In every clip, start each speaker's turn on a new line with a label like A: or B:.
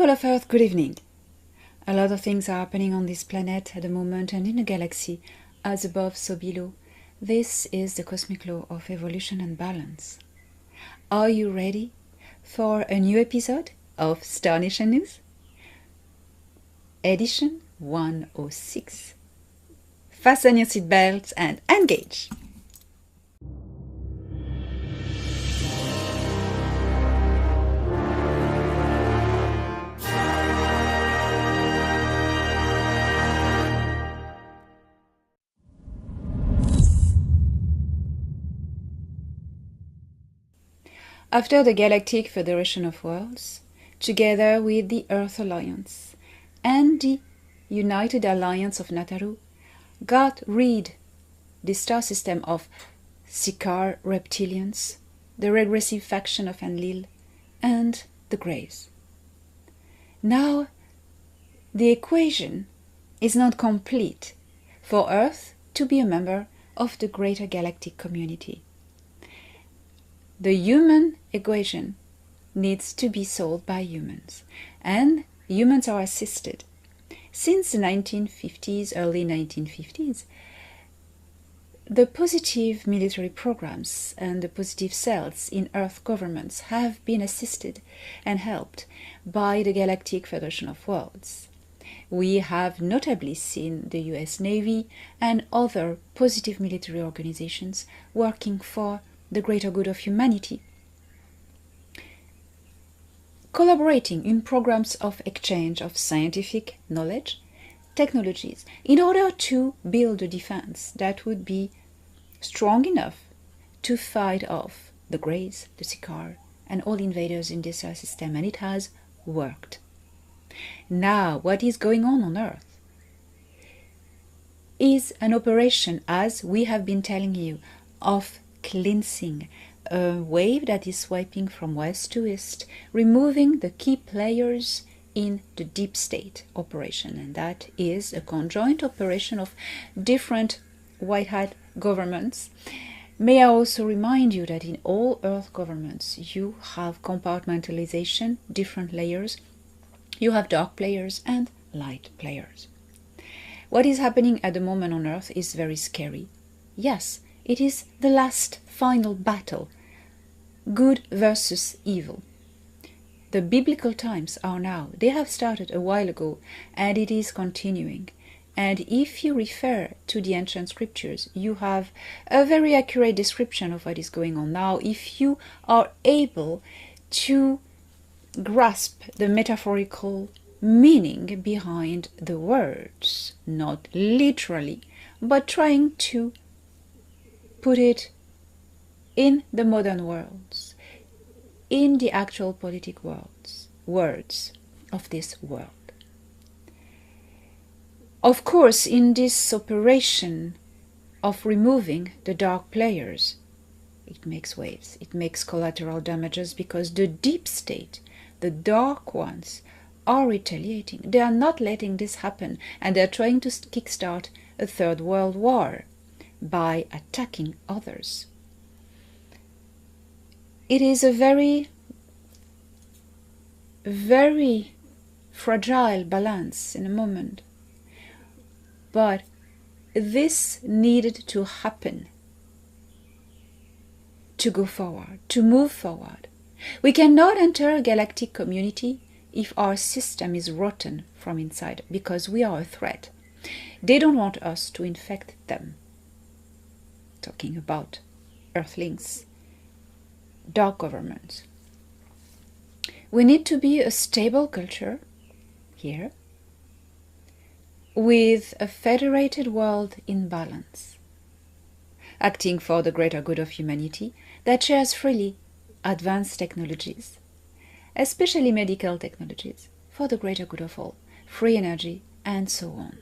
A: People of Earth, good evening. A lot of things are happening on this planet at the moment and in the galaxy, as above, so below. This is the cosmic law of evolution and balance. Are you ready for a new episode of Star Nation News? Edition 106. Fasten your seatbelts and engage! After the Galactic Federation of Worlds, together with the Earth Alliance and the United Alliance of Nataru, got rid the star system of Sikaar reptilians, the regressive faction of Enlil, and the Greys. Now, the equation is not complete for Earth to be a member of the greater galactic community. The human equation needs to be solved by humans, and humans are assisted. Since the 1950s, early 1950s, the positive military programs and the positive cells in Earth governments have been assisted and helped by the Galactic Federation of Worlds. We have notably seen the US Navy and other positive military organizations working for the greater good of humanity, collaborating in programs of exchange of scientific knowledge, technologies, in order to build a defense that would be strong enough to fight off the Greys, the Sikaar, and all invaders in this solar system, and it has worked. Now, what is going on Earth is an operation, as we have been telling you, of cleansing, a wave that is swiping from west to east, removing the key players in the deep state operation, and that is a conjoint operation of different white hat governments. May I also remind you that in all Earth governments you have compartmentalization, different layers. You have dark players and light players. What is happening at the moment on Earth is very scary. Yes, it is the last final battle, good versus evil. The biblical times are now. They have started a while ago, and it is continuing. And if you refer to the ancient scriptures, you have a very accurate description of what is going on now. If you are able to grasp the metaphorical meaning behind the words, not literally, but trying to put it in the modern worlds, in the actual politic words of this world. Of course, in this operation of removing the dark players, it makes waves, it makes collateral damages, because the deep state, the dark ones, are retaliating. They are not letting this happen, and they are trying to kickstart a third world war by attacking others. It is a very, very fragile balance in a moment. But this needed to happen to go forward, to move forward. We cannot enter a galactic community if our system is rotten from inside, because we are a threat. They don't want us to infect them. Talking about Earthlings, dark governments. We need to be a stable culture here, with a federated world in balance, acting for the greater good of humanity that shares freely advanced technologies, especially medical technologies, for the greater good of all, free energy, and so on.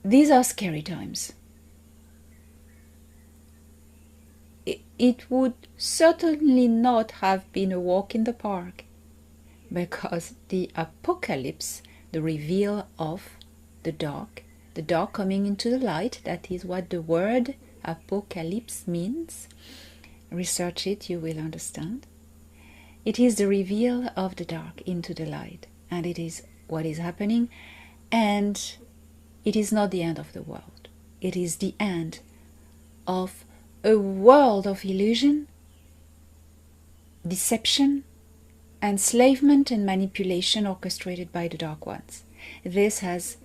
A: These are scary times. It would certainly not have been a walk in the park, because the apocalypse, the reveal of the dark coming into the light, that is what the word apocalypse means. Research it, you will understand. It is the reveal of the dark into the light, and it is what is happening, and it is not the end of the world. It is the end of a world of illusion, deception, enslavement and manipulation orchestrated by the dark ones. This has,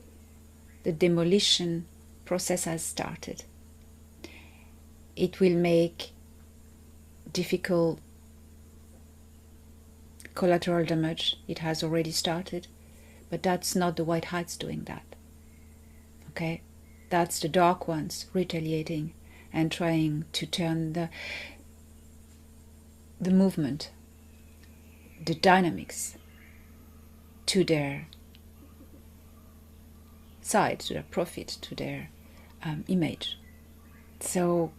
A: the demolition process has started. It will make difficult collateral damage. It has already started, but that's not the White Hats doing that. Okay? That's the dark ones retaliating and trying to turn the movement, the dynamics, to their side, to their profit, to their image. So,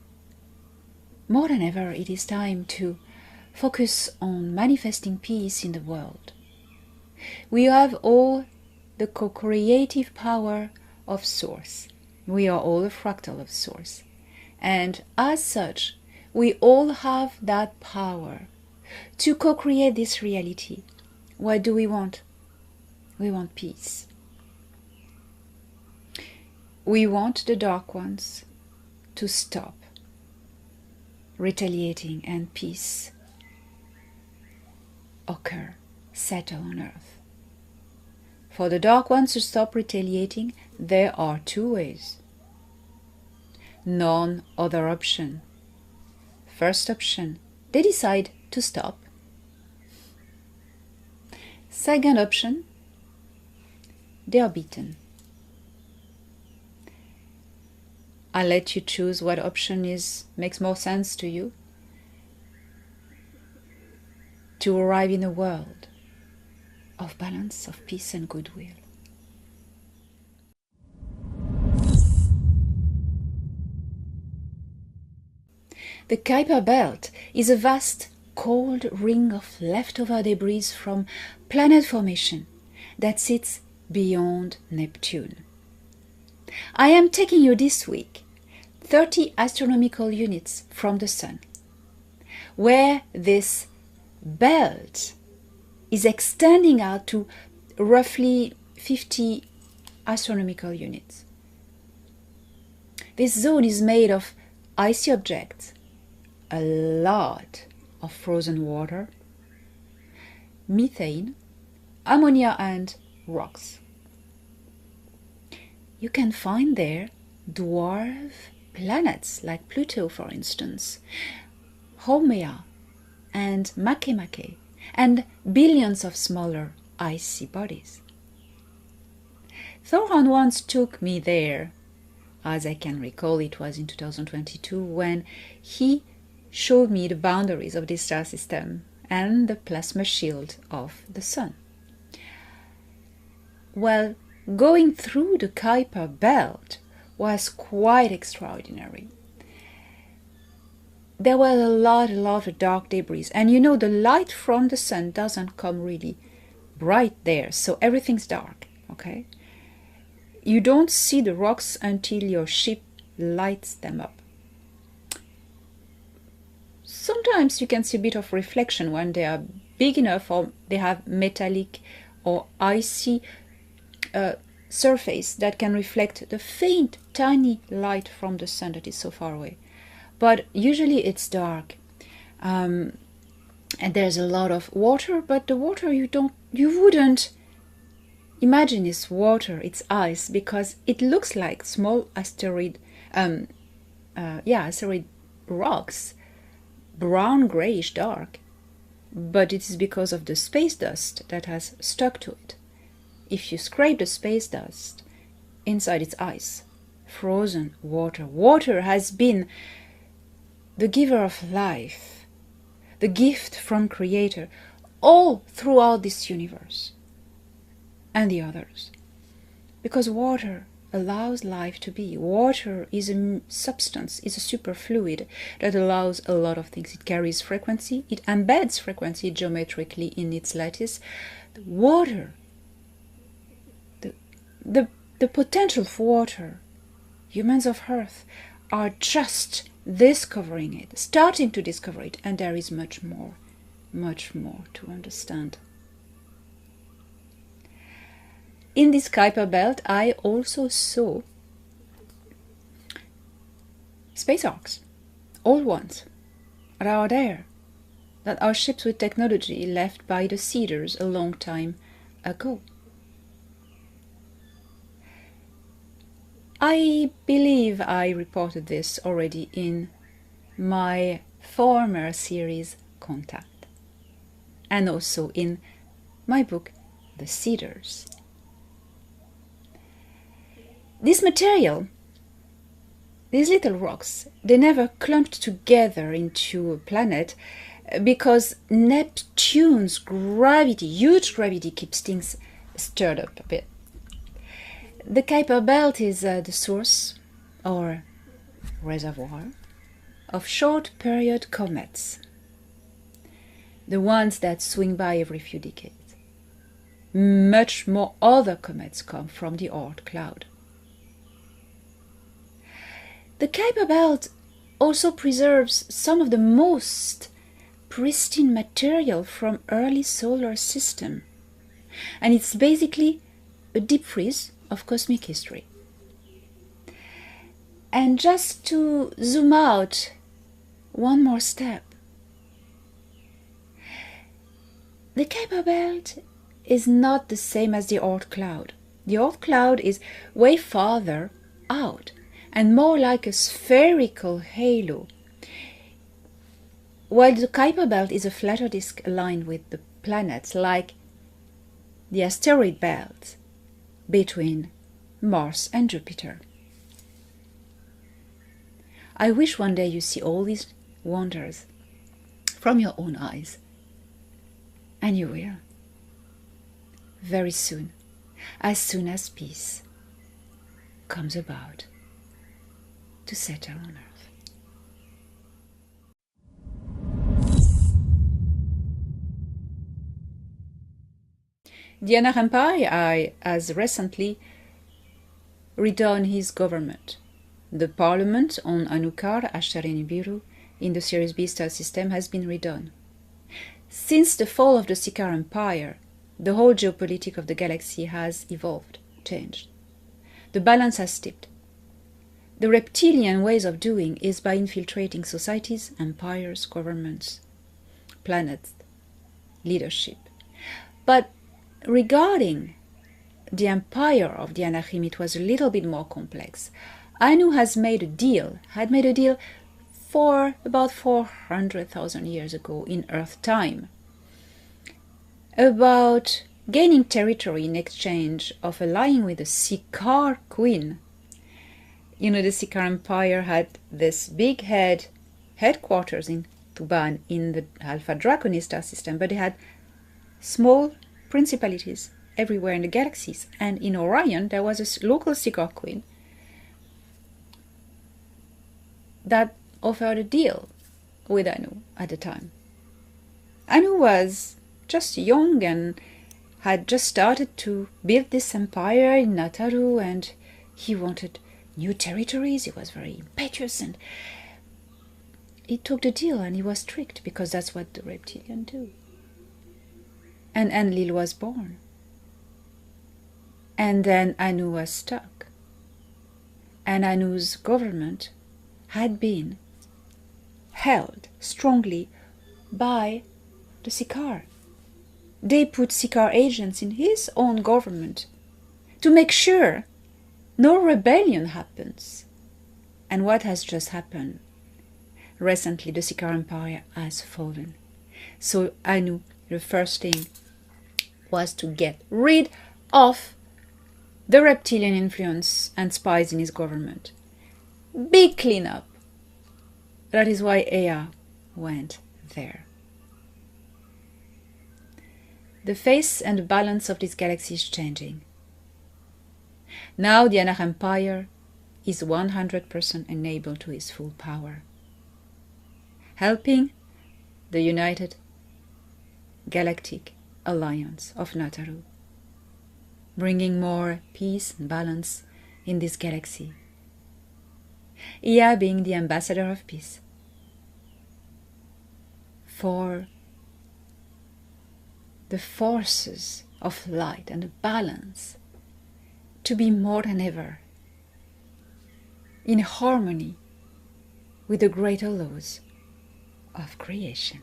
A: more than ever, it is time to focus on manifesting peace in the world. We have all the co-creative power of Source. We are all a fractal of Source. And as such, we all have that power to co-create this reality. What do we want? We want peace. We want the dark ones to stop retaliating and peace occur, settle on earth. For the dark ones to stop retaliating, there are two ways. None other option. First option, they decide to stop. Second option, they are beaten. I'll let you choose what option makes more sense to you to arrive in a world of balance, of peace and goodwill. The Kuiper belt is a vast cold ring of leftover debris from planet formation that sits beyond Neptune. I am taking you this week 30 astronomical units from the Sun, where this belt is extending out to roughly 50 astronomical units. This zone is made of icy objects, a lot of frozen water, methane, ammonia and rocks. You can find there dwarf planets like Pluto, for instance, Haumea and Makemake, and billions of smaller icy bodies. Thorhan once took me there, as I can recall it was in 2022, when he showed me the boundaries of this star system and the plasma shield of the Sun. Well, going through the Kuiper belt was quite extraordinary. There was a lot of dark debris, and you know the light from the Sun doesn't come really bright there, so everything's dark, okay? You don't see the rocks until your ship lights them up. Sometimes you can see a bit of reflection when they are big enough or they have metallic or icy surface that can reflect the faint, tiny light from the Sun that is so far away. But usually it's dark, and there's a lot of water. But the water you wouldn't imagine is water. It's ice, because it looks like small asteroid rocks, brown, grayish, dark. But it is because of the space dust that has stuck to it. If you scrape the space dust, inside it's ice, frozen water. Water has been the giver of life, the gift from Creator, all throughout this universe and the others. Because water allows life to be. Water is a substance, is a superfluid that allows a lot of things. It carries frequency, it embeds frequency geometrically in its lattice. The water, the potential for water, humans of Earth are just discovering it, starting to discover it, and there is much more much more to understand. In this Kuiper belt, I also saw space arcs, old ones, that are there, that are ships with technology left by the seeders a long time ago. I believe I reported this already in my former series Contact, and also in my book The Seeders. This material, these little rocks, they never clumped together into a planet because Neptune's gravity, huge gravity, keeps things stirred up a bit. The Kuiper belt is the source, or reservoir, of short-period comets, the ones that swing by every few decades. Much more other comets come from the Oort cloud. The Kuiper belt also preserves some of the most pristine material from early solar system, and it's basically a deep freeze of cosmic history. And just to zoom out one more step, the Kuiper belt is not the same as the Oort cloud. The Oort cloud is way farther out and more like a spherical halo, while the Kuiper belt is a flatter disk aligned with the planets, like the asteroid belt between Mars and Jupiter. I wish one day you see all these wonders from your own eyes, and you will, very soon as peace comes about to settle on Earth. The Danaan Empire has recently redone his government. The parliament on Anukar, Ashtarini Biru, in the Series B star system has been redone. Since the fall of the Sikar Empire, the whole geopolitics of the galaxy has evolved, changed. The balance has tipped. The reptilian ways of doing is by infiltrating societies, empires, governments, planets, leadership. But regarding the empire of the Anachim, it was a little bit more complex. Anu had made a deal for about 400,000 years ago in Earth time, about gaining territory in exchange of allying with the Sikar Queen. You know, the Sikar Empire had this big headquarters in Tuban in the Alpha Draconis star system, but they had small principalities everywhere in the galaxies. And in Orion, there was a local Sikar Queen that offered a deal with Anu at the time. Anu was just young and had just started to build this empire in Nataru, and he wanted new territories. He was very impetuous, and he took the deal, and he was tricked because that's what the reptilians do. And Enlil was born. And then Anu was stuck. And Anu's government had been held strongly by the Sikar. They put Sikar agents in his own government to make sure no rebellion happens. And what has just happened? Recently, the Sikar Empire has fallen. So Anu, the first thing was to get rid of the reptilian influence and spies in his government. Big cleanup. That is why Ea went there. The face and the balance of this galaxy is changing. Now the Danaan Empire is 100% enabled to its full power, helping the United Galactic Alliance of Nataru, bringing more peace and balance in this galaxy. Ea being the ambassador of peace for the forces of light and the balance to be more than ever in harmony with the greater laws of creation.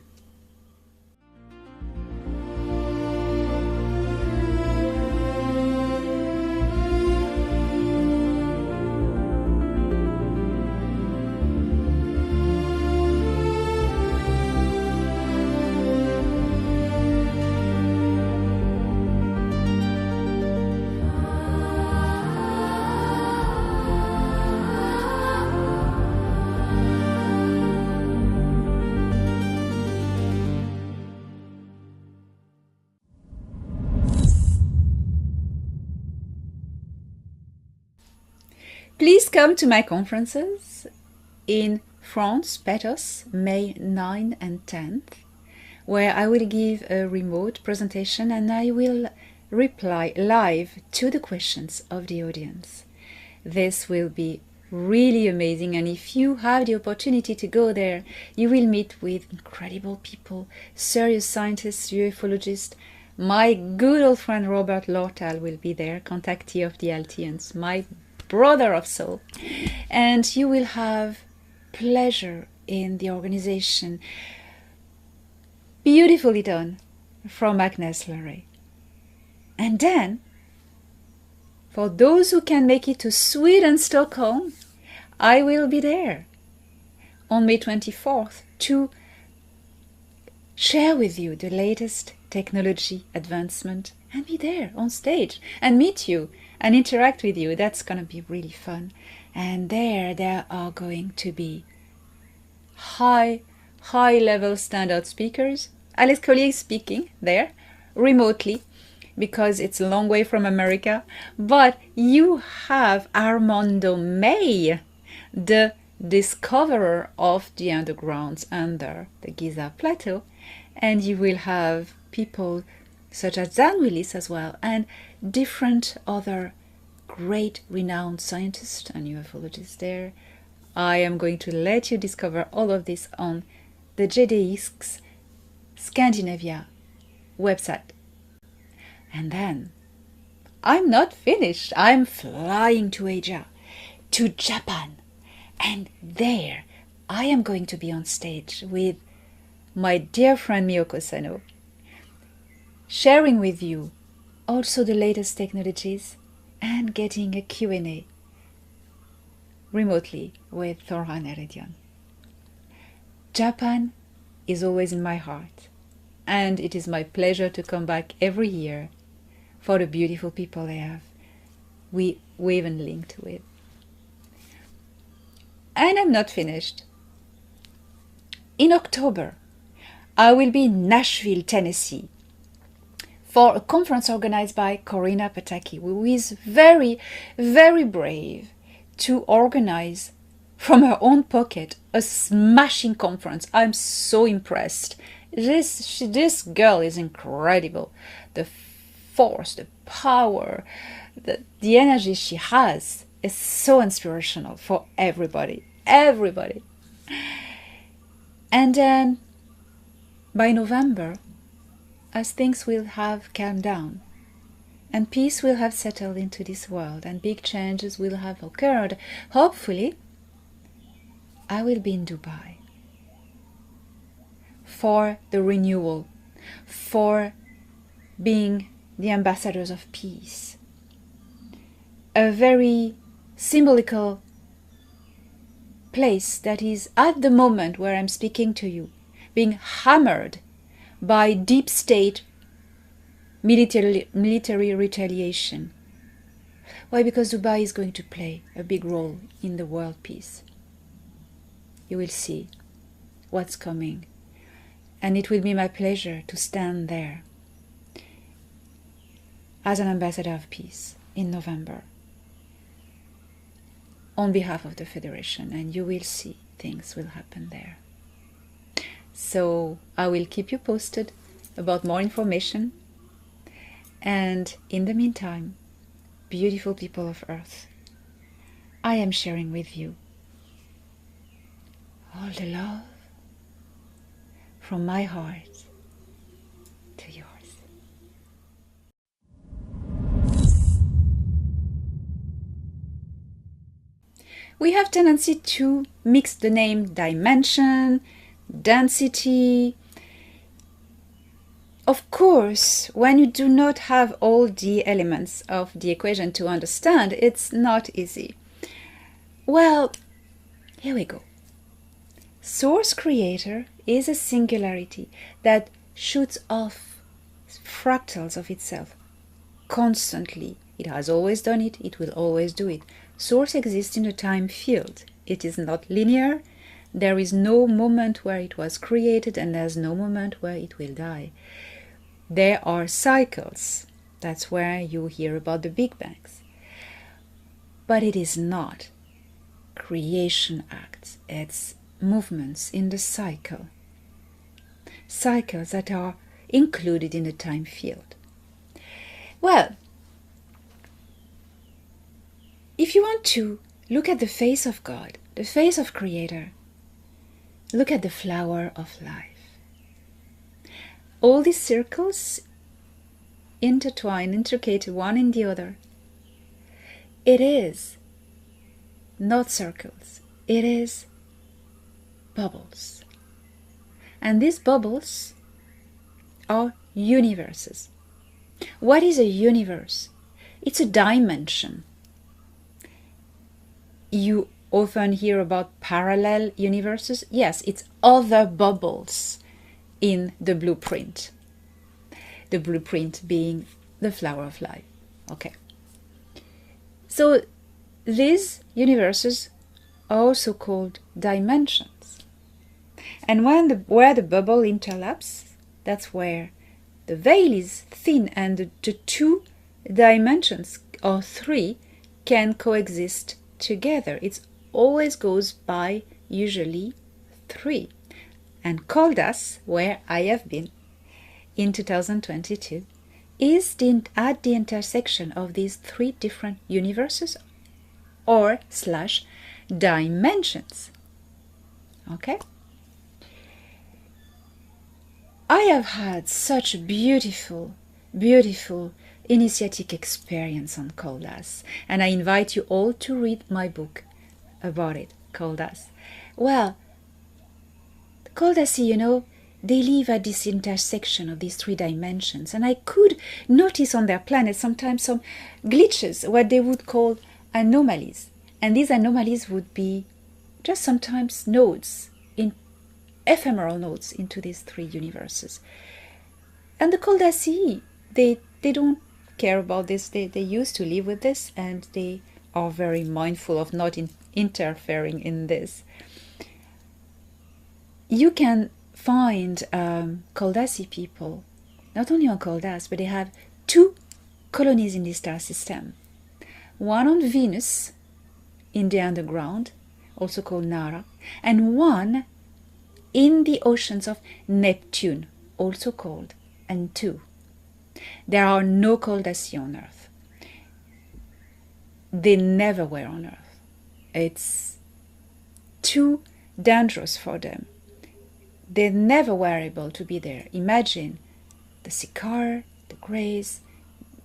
A: Please come to my conferences in France, Patos, May 9 and 10th, where I will give a remote presentation and I will reply live to the questions of the audience. This will be really amazing, and if you have the opportunity to go there, you will meet with incredible people, serious scientists, ufologists. My good old friend Robert Lortal will be there, contactee of the Altians, my brother of soul, and you will have pleasure in the organization, beautifully done from Agnes Larray. And then, for those who can make it to Sweden, Stockholm, I will be there on May 24th to share with you the latest technology advancement and be there on stage and meet you and interact with you. That's going to be really fun. And there are going to be high level standout speakers. Alex Collier is speaking there remotely because it's a long way from America. But you have Armando May, the discoverer of the undergrounds under the Giza Plateau. And you will have people such as Dan Willis as well, and different other great renowned scientists and ufologists there. I am going to let you discover all of this on the JDX Scandinavia website. And then, I'm not finished. I'm flying to Asia, to Japan, and there I am going to be on stage with my dear friend Miyoko Sano, sharing with you also the latest technologies and getting a Q&A remotely with Thoran Eredian. Japan is always in my heart, and it is my pleasure to come back every year for the beautiful people we've even linked with. And I'm not finished. In October, I will be in Nashville, Tennessee, for a conference organized by Corina Pataki, who is very, very brave to organize from her own pocket a smashing conference. I'm so impressed. This girl is incredible. The force, the power, the energy she has is so inspirational for everybody. Everybody. And then by November, as things will have calmed down and peace will have settled into this world and big changes will have occurred, hopefully, I will be in Dubai for the renewal, for being the ambassadors of peace. A very symbolical place that is at the moment where I'm speaking to you, being hammered by deep state military retaliation. Why? Because Dubai is going to play a big role in the world peace. You will see what's coming, and it will be my pleasure to stand there as an ambassador of peace in November on behalf of the Federation, and you will see things will happen there. So I will keep you posted about more information, and in the meantime, beautiful people of Earth, I am sharing with you all the love from my heart to yours. we have tendency to mix the name dimension, density. Of course, when you do not have all the elements of the equation to understand, it's not easy. Well, here we go. Source creator is a singularity that shoots off fractals of itself constantly. It has always done it, it will always do it. Source exists in a time field. It is not linear. There is no moment where it was created and there's no moment where it will die. There are cycles. That's where you hear about the Big Bangs. But it is not creation acts. It's movements in the cycle. Cycles that are included in the time field. Well, if you want to look at the face of God, the face of Creator, look at the flower of life. All these circles intertwine, intricate one in the other. It is not circles, it is bubbles. And these bubbles are universes. What is a universe? It's a dimension. You often hear about parallel universes. Yes, it's other bubbles in the blueprint. The blueprint being the flower of life. Okay. So these universes are also called dimensions. And where the bubble interlaps, that's where the veil is thin and the two dimensions, or three, can coexist together. It always goes by usually three. And Koldas, where I have been in 2022, is at the intersection of these three different universes or / dimensions. Okay? I have had such a beautiful, beautiful initiatic experience on Koldas, and I invite you all to read my book about it, Koldas. Well, Koldasi, you know, they live at this intersection of these three dimensions, and I could notice on their planet sometimes some glitches, what they would call anomalies. And these anomalies would be just sometimes nodes, ephemeral nodes into these three universes. And the Koldasi, they don't care about this. They used to live with this, and they are very mindful of not interfering in this. You can find Koldasi people, not only on Koldas, but they have two colonies in this star system. One on Venus, in the underground, also called Nara, and one in the oceans of Neptune, also called Antu. There are no Koldasi on Earth. They never were on Earth. It's too dangerous for them. They never were able to be there. Imagine the Sikaar, the Greys,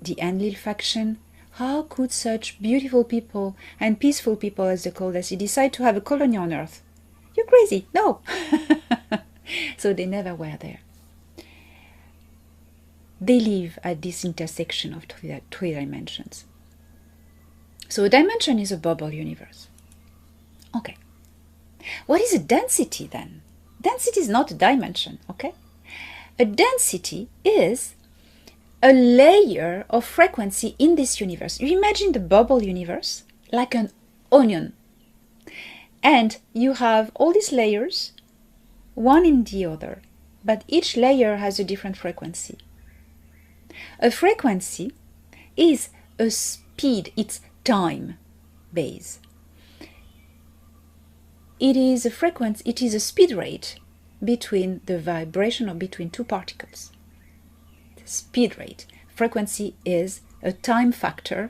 A: the Enlil faction. How could such beautiful people and peaceful people as the Koldasi decide to have a colony on Earth? You're crazy. No. So they never were there. They live at this intersection of three dimensions. So a dimension is a bubble universe. Okay. What is a density then? Density is not a dimension, okay? A density is a layer of frequency in this universe. You imagine the bubble universe like an onion. And you have all these layers, one in the other, but each layer has a different frequency. A frequency is a speed, it's time base. It is a frequency, it is a speed rate between the vibration or between two particles. The speed rate. Frequency is a time factor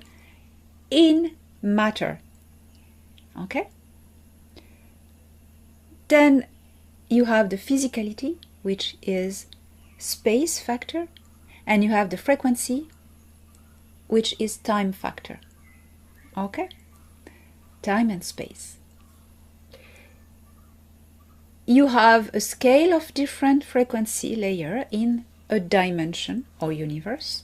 A: in matter. Okay? Then you have the physicality, which is space factor, and you have the frequency, which is time factor. Okay? time and space. You have a scale of different frequency layer in a dimension or universe.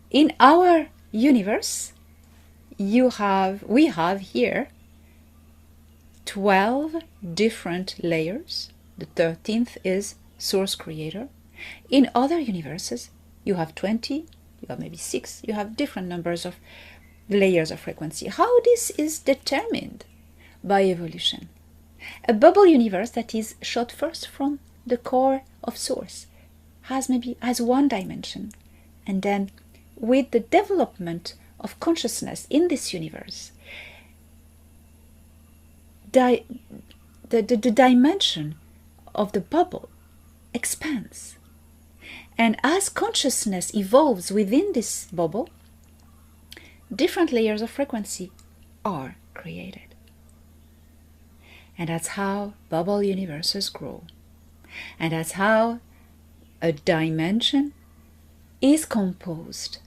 A: In our universe, we have here 12 different layers. The 13th is source creator. In other universes, you have 20, you have maybe 6, you have different numbers of layers of frequency. How this is determined? By evolution. A bubble universe that is shot first from the core of source has one dimension, and then with the development of consciousness in this universe, the dimension of the bubble expands. And as consciousness evolves within this bubble, different layers of frequency are created. And that's how bubble universes grow. And that's how a dimension is composed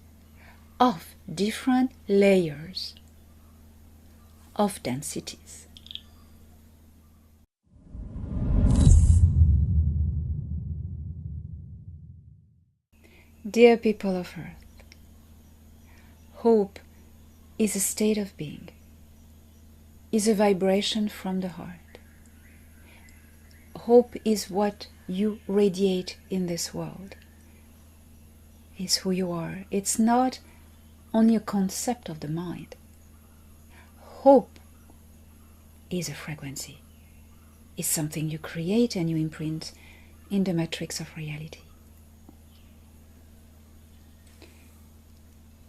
A: of different layers of densities. Dear people of Earth, hope is a state of being, is a vibration from the heart. Hope is what you radiate in this world. It's who you are. It's not only a concept of the mind. Hope is a frequency. It's something you create and you imprint in the matrix of reality.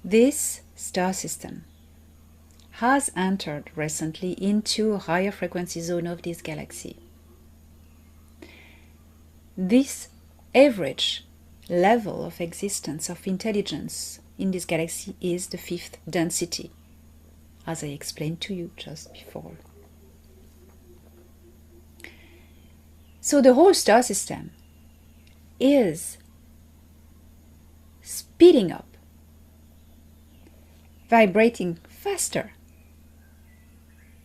A: This star system has entered recently into a higher frequency zone of this galaxy. This average level of existence of intelligence in this galaxy is the 5th density, as I explained to you just before. So the whole star system is speeding up, vibrating faster,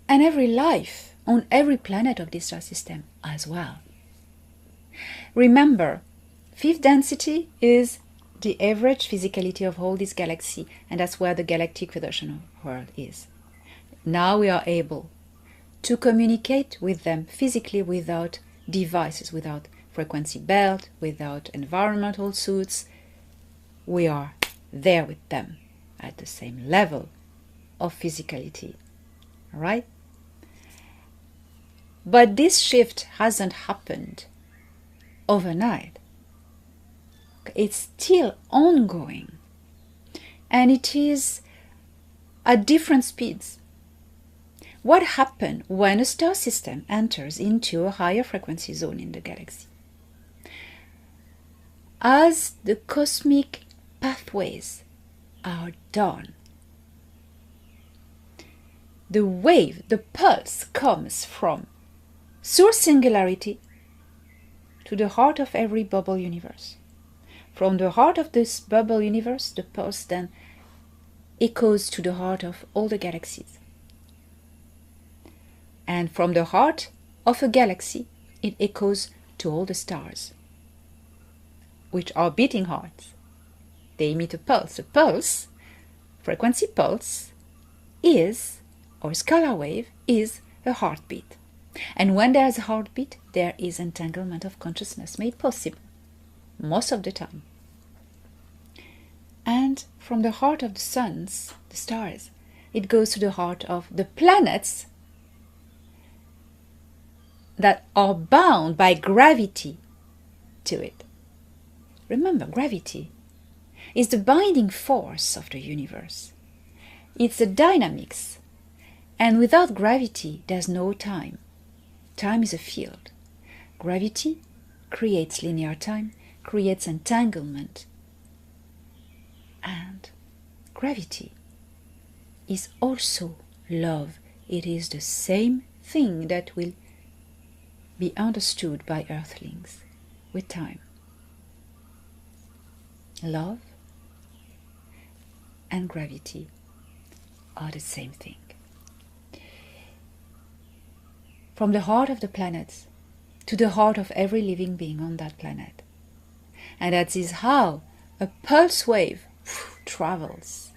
A: and every life on every planet of this star system as well. Remember, 5th density is the average physicality of all this galaxy, and that's where the galactic Federation world is. Now we are able to communicate with them physically without devices, without frequency belt, without environmental suits. We are there with them at the same level of physicality. All right? But this shift hasn't happened overnight. It's still ongoing, and it is at different speeds. What happens when a star system enters into a higher frequency zone in the galaxy? As the cosmic pathways are done, the wave, the pulse comes from source singularity to the heart of every bubble universe. From the heart of this bubble universe, the pulse then echoes to the heart of all the galaxies. And from the heart of a galaxy, it echoes to all the stars, which are beating hearts. They emit a pulse. A pulse, frequency pulse, is, or scalar wave, is a heartbeat. And when there is a heartbeat, there is entanglement of consciousness made possible, most of the time. And from the heart of the suns, the stars, it goes to the heart of the planets that are bound by gravity to it. Remember, gravity is the binding force of the universe. It's the dynamics. And without gravity, there's no time. Time is a field. Gravity creates linear time, creates entanglement. And gravity is also love. It is the same thing that will be understood by earthlings with time. Love and gravity are the same thing. from the heart of the planet to the heart of every living being on that planet. And that is how a pulse wave travels.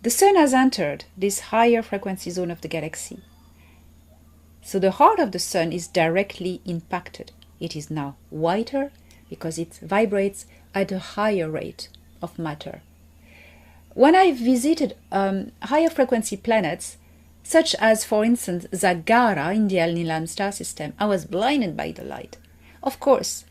A: The sun has entered this higher frequency zone of the galaxy. So the heart of the sun is directly impacted. It is now whiter because it vibrates at a higher rate of matter. When I visited higher frequency planets, such as, for instance, Zagara in the Nilam star system, I was blinded by the light. Of course.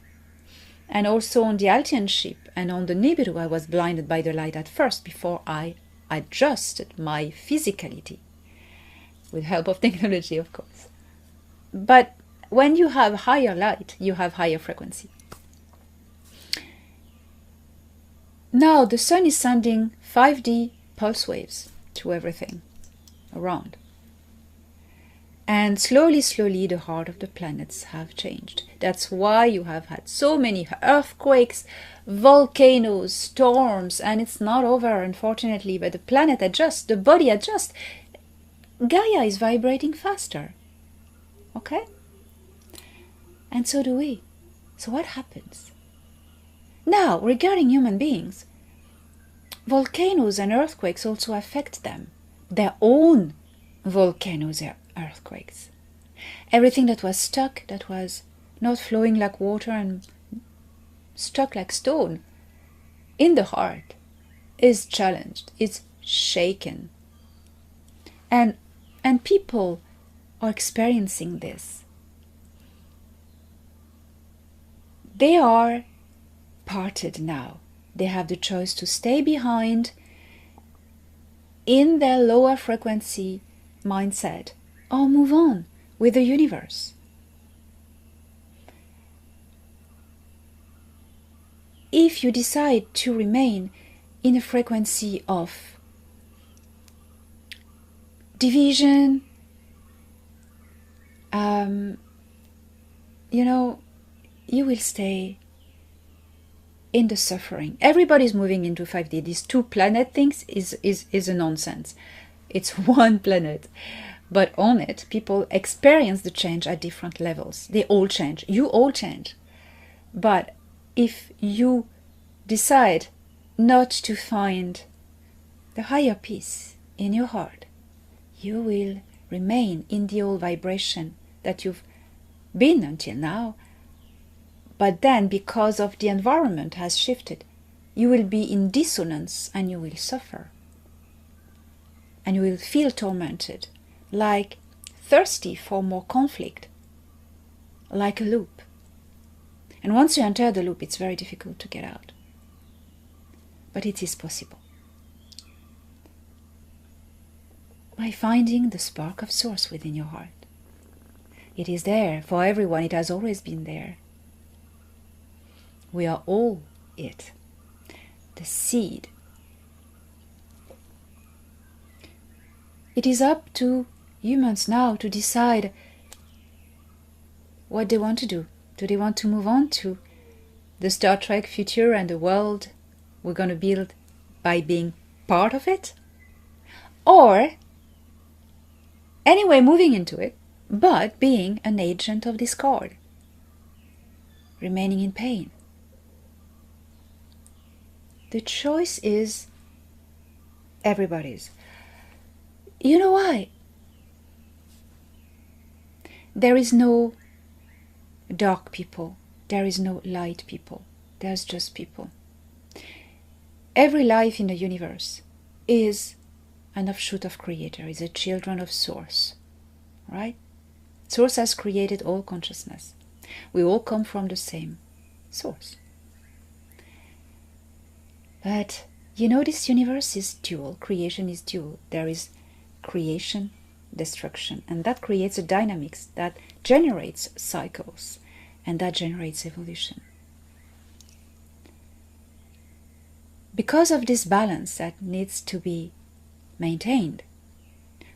A: And also on the Altian ship and on the Nibiru, I was blinded by the light at first before I adjusted my physicality. With help of technology, of course. But when you have higher light, you have higher frequency. Now the sun is sending 5D pulse waves to everything around. And slowly, slowly, the heart of the planets have changed. That's why you have had so many earthquakes, volcanoes, storms, and it's not over, unfortunately, but the planet adjusts, the body adjusts. Gaia is vibrating faster. Okay? And so do we. So what happens? Now, regarding human beings, volcanoes and earthquakes also affect them. Their own volcanoes and earthquakes. Everything that was stuck, that was not flowing like water and stuck like stone in the heart, is challenged, is shaken. And people are experiencing this. They are parted now. They have the choice to stay behind in their lower frequency mindset or move on with the universe. If you decide to remain in a frequency of division, you will stay in the suffering. Everybody's moving into 5D. These two planet things is a nonsense. It's one planet. But on it, people experience the change at different levels. They all change. You all change. But if you decide not to find the higher peace in your heart, you will remain in the old vibration that you've been until now. But then, because of the environment has shifted, you will be in dissonance and you will suffer. And you will feel tormented, like thirsty for more conflict, like a loop. And once you enter the loop, it's very difficult to get out. But it is possible. By finding the spark of source within your heart. It is there for everyone. It has always been there. We are all it. The seed. It is up to humans now to decide what they want to do. Do they want to move on to the Star Trek future and the world we're going to build by being part of it? Or, anyway, moving into it, but being an agent of discord, remaining in pain. The choice is everybody's. You know why? There is no dark people. There is no light people. There's just people. Every life in the universe is an offshoot of Creator, is a children of Source. Right? Source has created all consciousness. We all come from the same source. But this universe is dual. Creation is dual. There is creation, destruction, and that creates a dynamics that generates cycles, and that generates evolution. Because of this balance that needs to be maintained,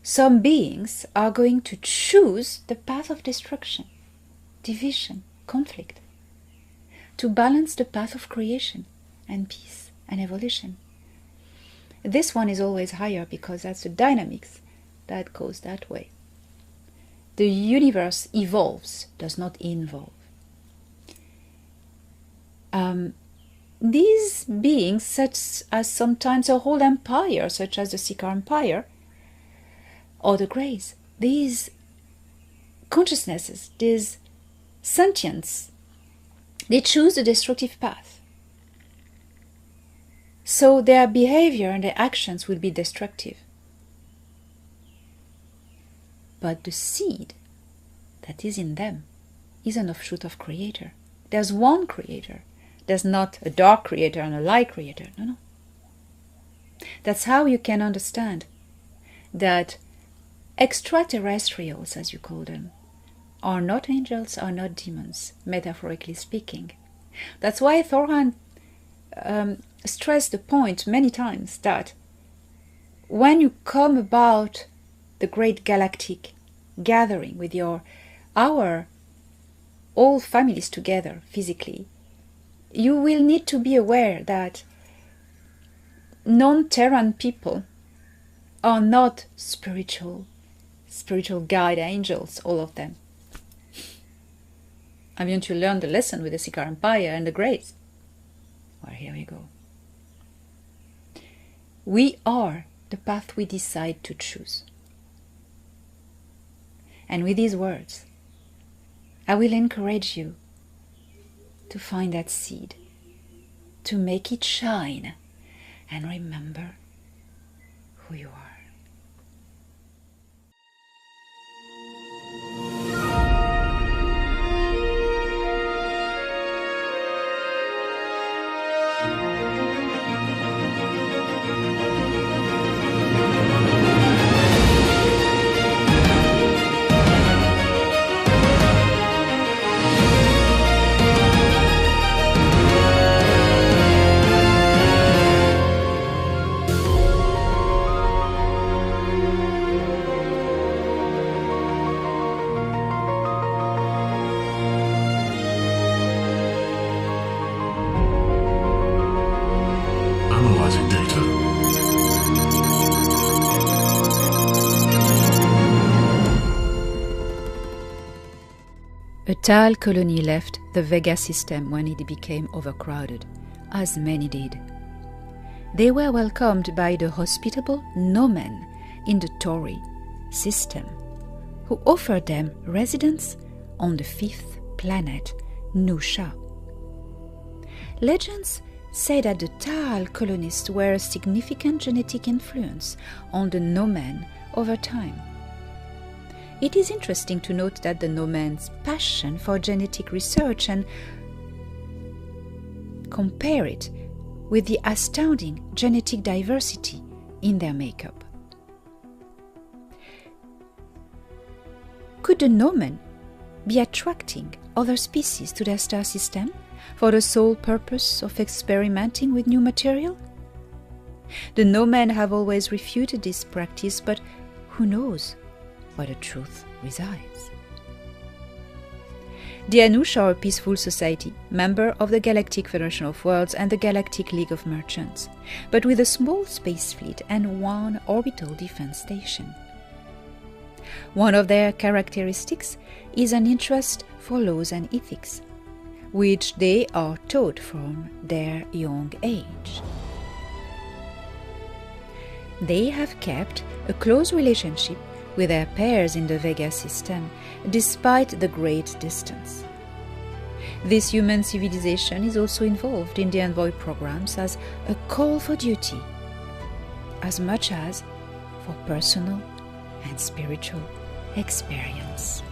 A: some beings are going to choose the path of destruction, division, conflict, to balance the path of creation and peace and evolution. this one is always higher because that's the dynamics that goes that way. The universe evolves, does not involve. These beings, such as sometimes a whole empire, such as the Sika Empire, or the Greys, these consciousnesses, these sentience, they choose the destructive path. So their behavior and their actions will be destructive. But the seed that is in them is an offshoot of Creator. There's one Creator. There's not a dark Creator and a light Creator. No. That's how you can understand that extraterrestrials, as you call them, are not angels, are not demons, metaphorically speaking. That's why Thorhan stressed the point many times that when you come about the great galactic gathering with our all families together physically, you will need to be aware that non-Terran people are not spiritual guide angels, all of them. Haven't you learned the lesson with the Sika Empire and the Greys? Well, here we go. We are the path we decide to choose. And with these words, I will encourage you to find that seed, to make it shine, and remember who you are. A Tal colony left the Vega system when it became overcrowded, as many did. They were welcomed by the hospitable Nomen in the Tauri system, who offered them residence on the fifth planet, Nusha. Legends say that the Tal colonists were a significant genetic influence on the Nomen over time. It is interesting to note that the Nomen's passion for genetic research and compare it with the astounding genetic diversity in their makeup. Could the Nomen be attracting other species to their star system for the sole purpose of experimenting with new material? The Nomen have always refuted this practice, but who knows where the truth resides. The Anush are a peaceful society, member of the Galactic Federation of Worlds and the Galactic League of Merchants, but with a small space fleet and one orbital defense station. One of their characteristics is an interest for laws and ethics, which they are taught from their young age. They have kept a close relationship with their pairs in the Vega system, despite the great distance. This human civilization is also involved in the envoy programs as a call for duty, as much as for personal and spiritual experience.